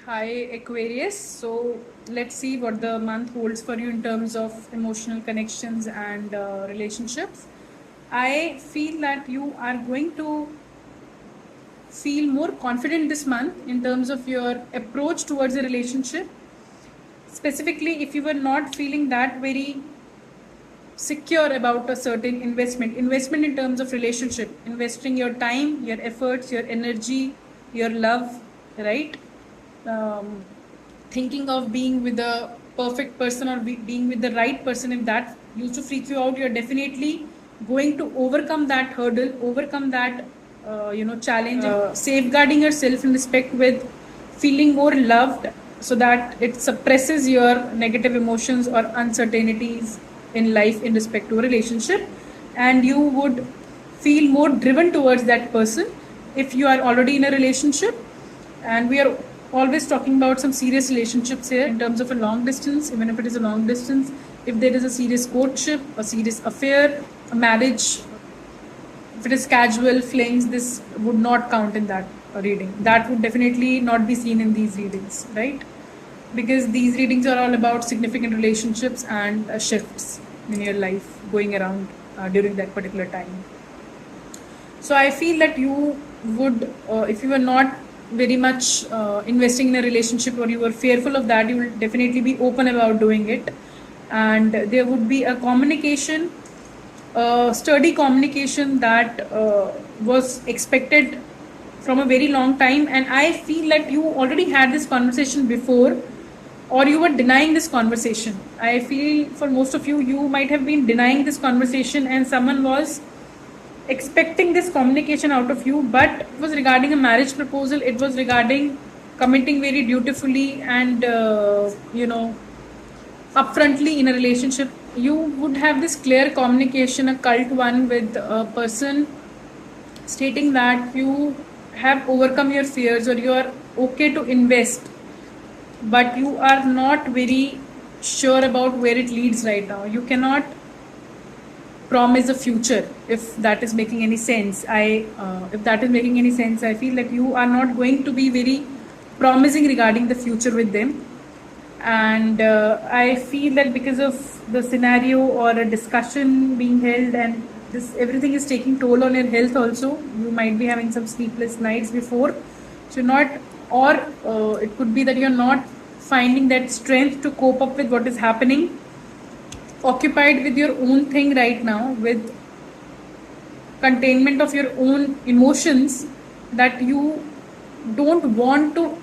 Hi Aquarius. So let's see what the month holds for you in terms of emotional connections and relationships. I feel that you are going to feel more confident this month in terms of your approach towards a relationship. Specifically, if you were not feeling that very secure about a certain investment in terms of relationship, investing your time, your efforts, your energy, your love, right? um, Thinking of being with the perfect person or being with the right person, if that used to freak you out, you're definitely going to overcome that hurdle, overcome that challenge, safeguarding yourself in respect with feeling more loved, so that it suppresses your negative emotions or uncertainties in life in respect to a relationship, and you would feel more driven towards that person if you are already in a relationship. And we are always talking about some serious relationships here in terms of a long distance. Even if it is a long distance, if there is a serious courtship, a serious affair, a marriage, if it is casual flings, this would not count in that reading. That would definitely not be seen in these readings, right? Because these readings are all about significant relationships and shifts in your life going around during that particular time. So I feel that you would, if you were not very much investing in a relationship, or you were fearful of that, you will definitely be open about doing it. And there would be a communication, sturdy communication that was expected from a very long time. And I feel that you already had this conversation before, or you were denying this conversation. I feel for most of you, you might have been denying this conversation, and someone was expecting this communication out of you, but it was regarding a marriage proposal. It was regarding committing very dutifully and upfrontly in a relationship. You would have this clear communication, a cult one, with a person stating that you have overcome your fears, or you are okay to invest, but you are not very sure about where it leads right now. You cannot promise a future, if that is making any sense. If that is making any sense, I feel that you are not going to be very promising regarding the future with them. And I feel that because of the scenario or a discussion being held, and this everything is taking toll on your health also. You might be having some sleepless nights before, so not, or it could be that you're not finding that strength to cope up with what is happening, occupied with your own thing right now, with containment of your own emotions, that you don't want to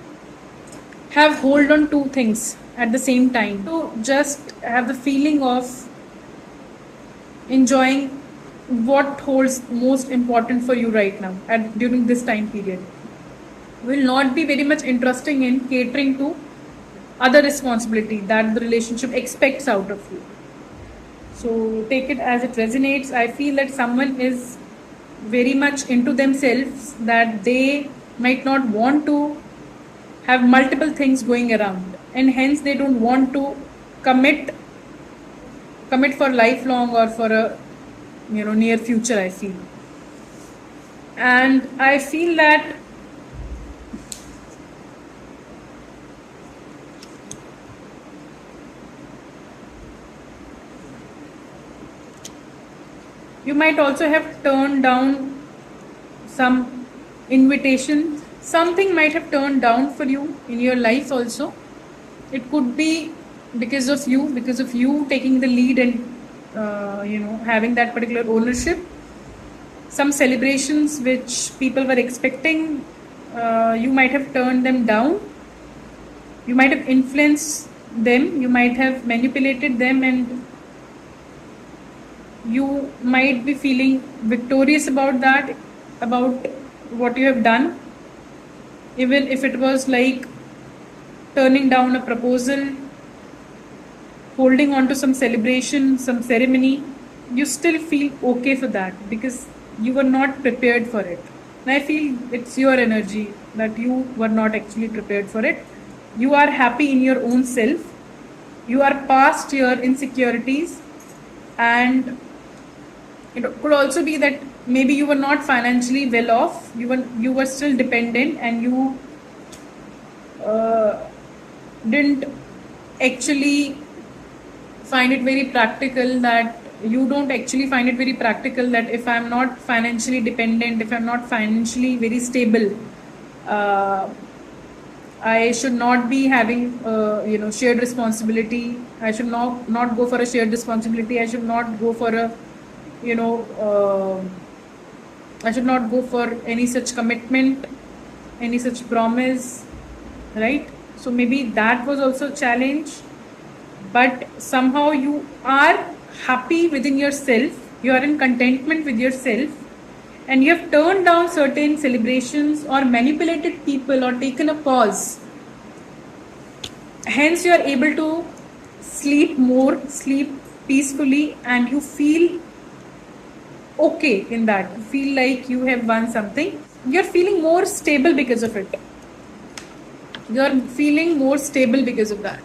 have hold on two things at the same time, to just have the feeling of enjoying what holds most important for you right now and during this time period. Will not be very much interesting in catering to other responsibility that the relationship expects out of you. So take it as it resonates. I feel that someone is very much into themselves, that they might not want to have multiple things going around, and hence they don't want to commit for lifelong or for a near future, I feel. And I feel that you might also have turned down some invitation. Something might have turned down for you in your life also. It could be because of you taking the lead and having that particular ownership. Some celebrations which people were expecting, you might have turned them down. You might have influenced them, you might have manipulated them, and you might be feeling victorious about that, about what you have done. Even if it was like turning down a proposal, holding on to some celebration, some ceremony, you still feel okay for that because you were not prepared for it. And I feel it's your energy that you were not actually prepared for it. You are happy in your own self. You are past your insecurities, and it could also be that maybe you were not financially well off. You were still dependent, and you didn't actually find it very practical, that you don't actually find it very practical that if I'm not financially dependent, if I'm not financially very stable, uh, I should not be having shared responsibility. I should not go for a shared responsibility. I should not go for a you know I should not go for any such commitment, any such promise, right? So maybe that was also a challenge, but somehow you are happy within yourself, you are in contentment with yourself, and you have turned down certain celebrations or manipulated people or taken a pause. Hence, you are able to sleep more, sleep peacefully, and you feel okay in that. You feel like you have won something. You're feeling more stable because of it. You're feeling more stable because of that.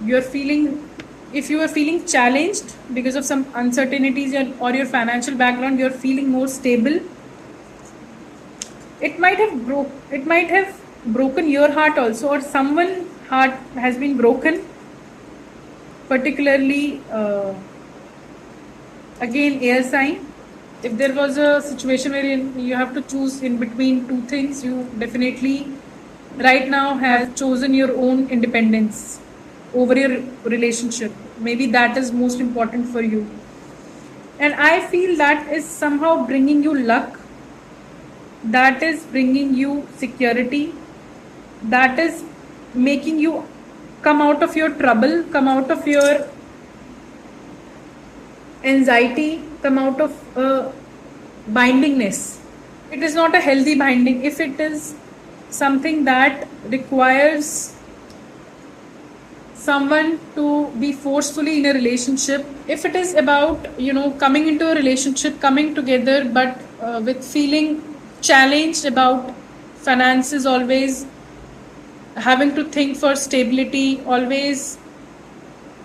You're feeling, if you are feeling challenged because of some uncertainties or your financial background, you're feeling more stable. It might have broken your heart also, or someone's heart has been broken, particularly again air sign. If there was a situation where you have to choose in between two things, you definitely right now have chosen your own independence over your relationship. Maybe that is most important for you, and I feel that is somehow bringing you luck, that is bringing you security, that is making you come out of your trouble, come out of your anxiety, come out of bindingness. It is not a healthy binding. If it is something that requires someone to be forcefully in a relationship, if it is about coming into a relationship, coming together, but with feeling challenged about finances, always having to think for stability, always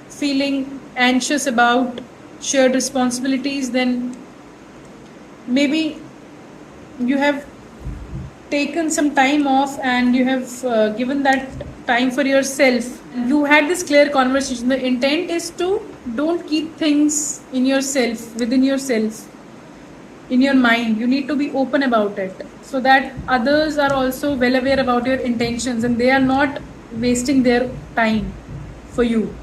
feeling anxious about shared responsibilities, then maybe you have taken some time off and you have given that time for yourself. You had this clear conversation. The intent is to don't keep things in yourself, within yourself, in your mind. You need to be open about it so that others are also well aware about your intentions and they are not wasting their time for you.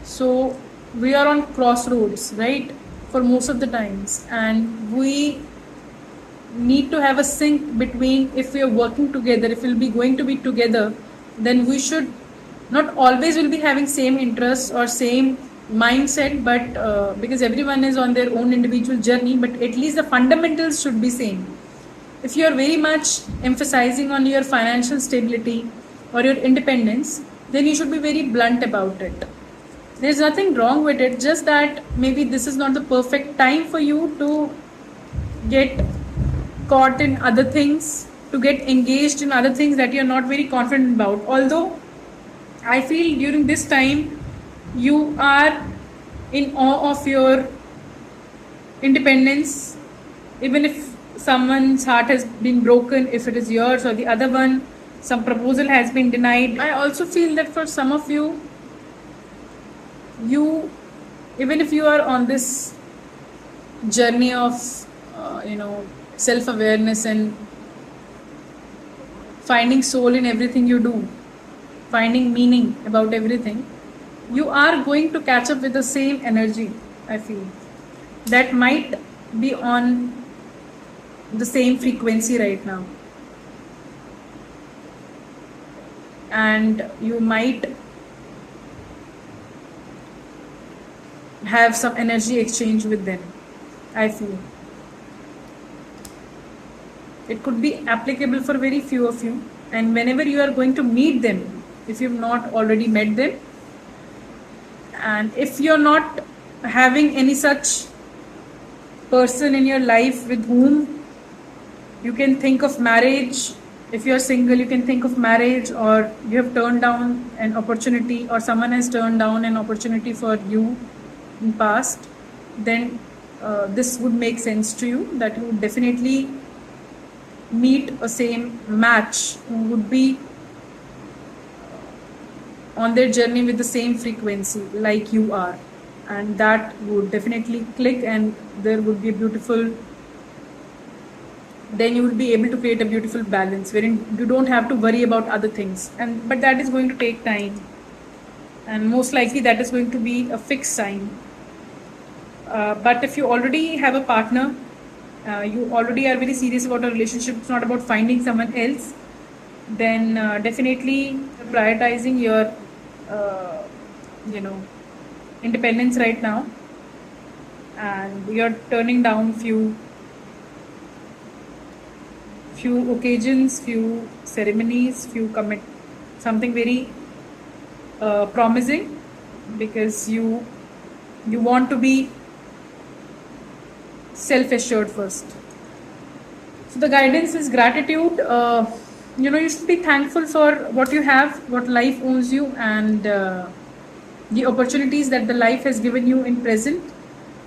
So we are on crossroads, right, for most of the times, and we need to have a sync between, if we are working together, if we'll be going to be together, then we should not always will be having same interests or same mindset, but because everyone is on their own individual journey, but at least the fundamentals should be same. If you are very much emphasizing on your financial stability or your independence, then you should be very blunt about it. There's nothing wrong with it, just that maybe this is not the perfect time for you to get caught in other things, to get engaged in other things that you're not very confident about. Although I feel during this time you are in awe of your independence, even if someone's heart has been broken, if it is yours or the other one, some proposal has been denied. I also feel that for some of you, even if you are on this journey of self-awareness and finding soul in everything you do, finding meaning about everything, you are going to catch up with the same energy. I feel that might be on the same frequency right now, and you might have some energy exchange with them. I feel it could be applicable for very few of you, and whenever you are going to meet them, if you've not already met them, and if you're not having any such person in your life with whom you can think of marriage, if you're single, you can think of marriage, or you have turned down an opportunity, or someone has turned down an opportunity for you in past, then this would make sense to you, that you would definitely meet a same match who would be on their journey with the same frequency like you are, and that would definitely click, and there would be a beautiful, then you will be able to create a beautiful balance wherein you don't have to worry about other things, and but that is going to take time, and most likely that is going to be a fixed sign. But if you already have a partner, you already are very serious about a relationship, it's not about finding someone else, then definitely prioritizing your you know independence right now, and you're turning down few occasions, few ceremonies, few commit something very promising, because you want to be self-assured first. So the guidance is gratitude. You should be thankful for what you have, what life owes you, and the opportunities that the life has given you in present,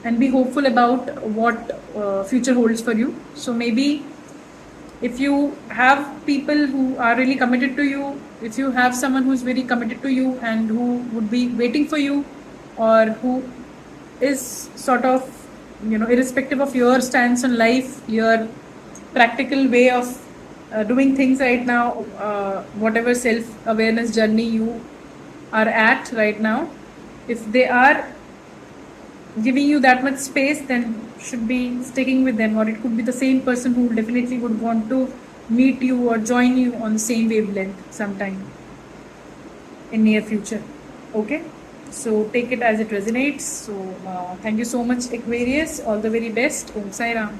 and be hopeful about what future holds for you. So maybe if you have people who are really committed to you, if you have someone who's very committed to you and who would be waiting for you, or who is sort of, irrespective of your stance on life, your practical way of doing things right now, whatever self-awareness journey you are at right now, if they are giving you that much space, then should be sticking with them, or it could be the same person who definitely would want to meet you or join you on the same wavelength sometime in near future. Okay, so take it as it resonates. So thank you so much, Aquarius. All the very best. Om Sai Ram.